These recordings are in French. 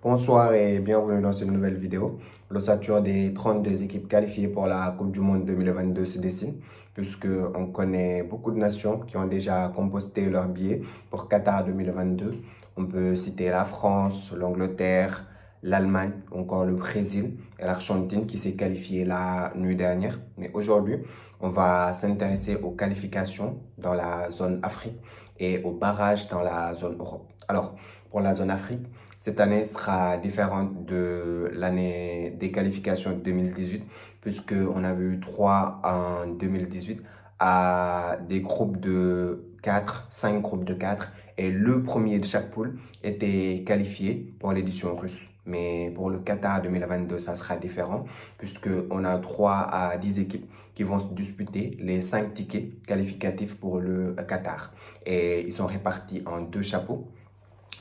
Bonsoir et bienvenue dans cette nouvelle vidéo. L'ossature des 32 équipes qualifiées pour la Coupe du Monde 2022 se dessine, puisqu'on connaît beaucoup de nations qui ont déjà composté leur billet pour Qatar 2022. On peut citer la France, l'Angleterre, l'Allemagne, encore le Brésil et l'Argentine qui s'est qualifiée la nuit dernière. Mais aujourd'hui, on va s'intéresser aux qualifications dans la zone Afrique et aux barrages dans la zone Europe. Alors, pour la zone Afrique, cette année sera différente de l'année des qualifications de 2018, puisqu'on avait eu 3 en 2018 à des groupes de 4, 5 groupes de 4, et le premier de chaque poule était qualifié pour l'édition russe. Mais pour le Qatar 2022, ça sera différent, puisqu'on a 3 à 10 équipes qui vont se disputer les 5 tickets qualificatifs pour le Qatar. Et ils sont répartis en 2 chapeaux.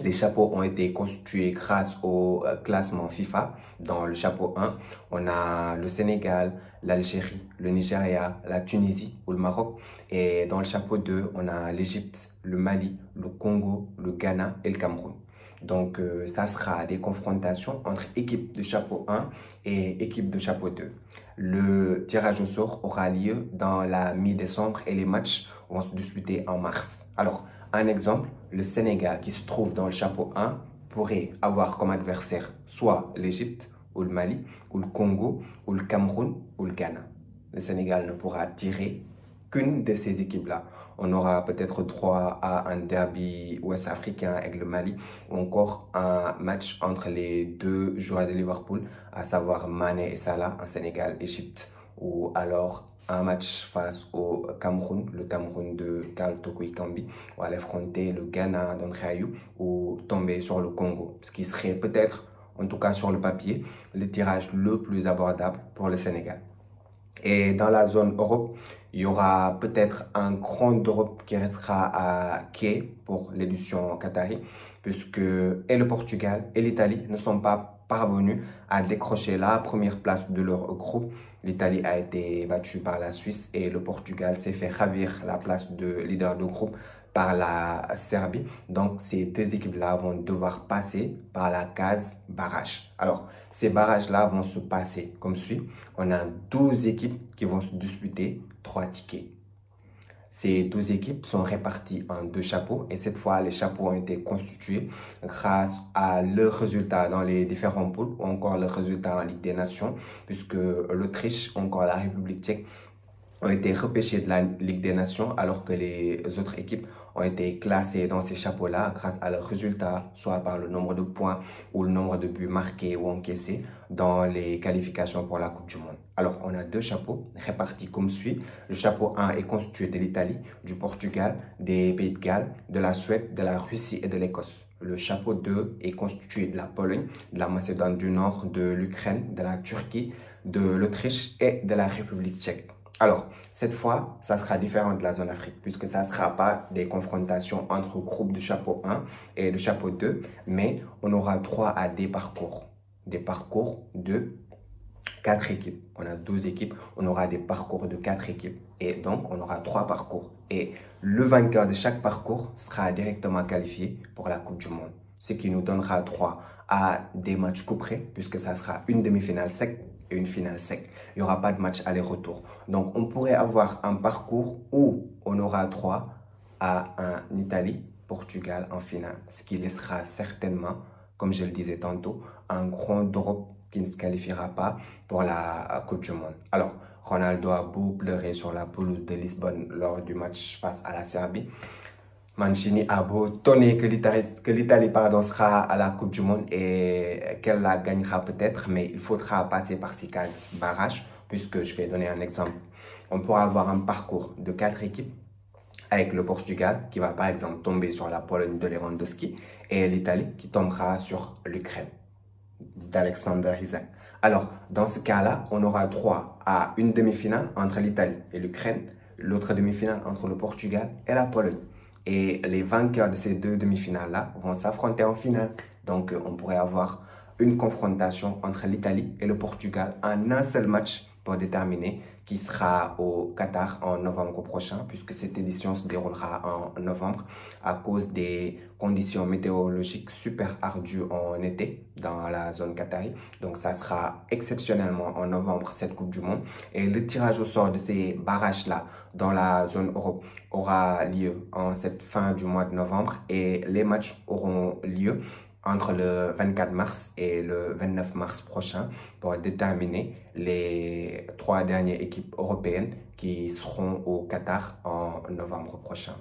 Les chapeaux ont été constitués grâce au classement FIFA. Dans le chapeau 1, on a le Sénégal, l'Algérie, le Nigeria, la Tunisie ou le Maroc. Et dans le chapeau 2, on a l'Égypte, le Mali, le Congo, le Ghana et le Cameroun. Donc, ça sera des confrontations entre équipes de chapeau 1 et équipes de chapeau 2. Le tirage au sort aura lieu dans la mi-décembre et les matchs vont se disputer en mars. Alors, un exemple, le Sénégal qui se trouve dans le chapeau 1 pourrait avoir comme adversaire soit l'Égypte ou le Mali, ou le Congo, ou le Cameroun, ou le Ghana. Le Sénégal ne pourra tirer qu'une de ces équipes-là. On aura peut-être droit à un derby ouest-africain avec le Mali, ou encore un match entre les deux joueurs de Liverpool, à savoir Mané et Salah, en Sénégal-Égypte, ou alors un match face au Cameroun, le Cameroun de Karl Toko Ekambi, ou aller affronter le Ghana d'André Ayew, ou tomber sur le Congo, ce qui serait peut-être, en tout cas sur le papier, le tirage le plus abordable pour le Sénégal. Et dans la zone Europe, il y aura peut-être un grand Europe qui restera à quai pour l'édition qatari, puisque et le Portugal et l'Italie ne sont pas parvenus à décrocher la première place de leur groupe. L'Italie a été battue par la Suisse et le Portugal s'est fait ravir la place de leader de groupe par la Serbie. Donc, ces deux équipes-là vont devoir passer par la case barrage. Alors, ces barrages-là vont se passer comme suit. On a 12 équipes qui vont se disputer 3 tickets. Ces 12 équipes sont réparties en 2 chapeaux et cette fois, les chapeaux ont été constitués grâce à leurs résultats dans les différents poules ou encore leurs résultats en Ligue des Nations, puisque l'Autriche ou encore la République tchèque ont été repêchés de la Ligue des Nations alors que les autres équipes ont été classées dans ces chapeaux-là grâce à leurs résultats, soit par le nombre de points ou le nombre de buts marqués ou encaissés dans les qualifications pour la Coupe du Monde. Alors, on a 2 chapeaux répartis comme suit. Le chapeau 1 est constitué de l'Italie, du Portugal, des Pays de Galles, de la Suède, de la Russie et de l'Écosse. Le chapeau 2 est constitué de la Pologne, de la Macédoine du Nord, de l'Ukraine, de la Turquie, de l'Autriche et de la République tchèque. Alors, cette fois, ça sera différent de la zone Afrique, puisque ça ne sera pas des confrontations entre groupes de chapeau 1 et de chapeau 2, mais on aura droit à des parcours de 4 équipes. On a 12 équipes, on aura des parcours de 4 équipes, et donc on aura 3 parcours. Et le vainqueur de chaque parcours sera directement qualifié pour la Coupe du Monde, ce qui nous donnera droit à des matchs couperés, puisque ça sera une demi-finale sec et une finale sec. Il n'y aura pas de match aller-retour. Donc, on pourrait avoir un parcours où on aura droit à un Italie-Portugal en finale, ce qui laissera certainement, comme je le disais tantôt, un grand Europe qui ne se qualifiera pas pour la Coupe du Monde. Alors, Ronaldo a beau pleurer sur la pelouse de Lisbonne lors du match face à la Serbie. Mancini a beau tonner que l'Italie sera à la Coupe du Monde et qu'elle la gagnera peut-être, mais il faudra passer par ces cases barrages, puisque je vais donner un exemple. On pourra avoir un parcours de 4 équipes avec le Portugal qui va par exemple tomber sur la Pologne de Lewandowski et l'Italie qui tombera sur l'Ukraine d'Alexander Isak. Alors, dans ce cas-là, on aura droit à une demi-finale entre l'Italie et l'Ukraine, l'autre demi-finale entre le Portugal et la Pologne. Et les vainqueurs de ces 2 demi-finales-là vont s'affronter en finale. Donc, on pourrait avoir une confrontation entre l'Italie et le Portugal en un seul match pour déterminer qui sera au Qatar en novembre prochain, puisque cette édition se déroulera en novembre à cause des conditions météorologiques super ardues en été dans la zone qatari. Donc, ça sera exceptionnellement en novembre cette Coupe du Monde. Et le tirage au sort de ces barrages-là dans la zone Europe aura lieu en cette fin du mois de novembre et les matchs auront lieu entre le 24 mars et le 29 mars prochain pour déterminer les 3 dernières équipes européennes qui seront au Qatar en novembre prochain.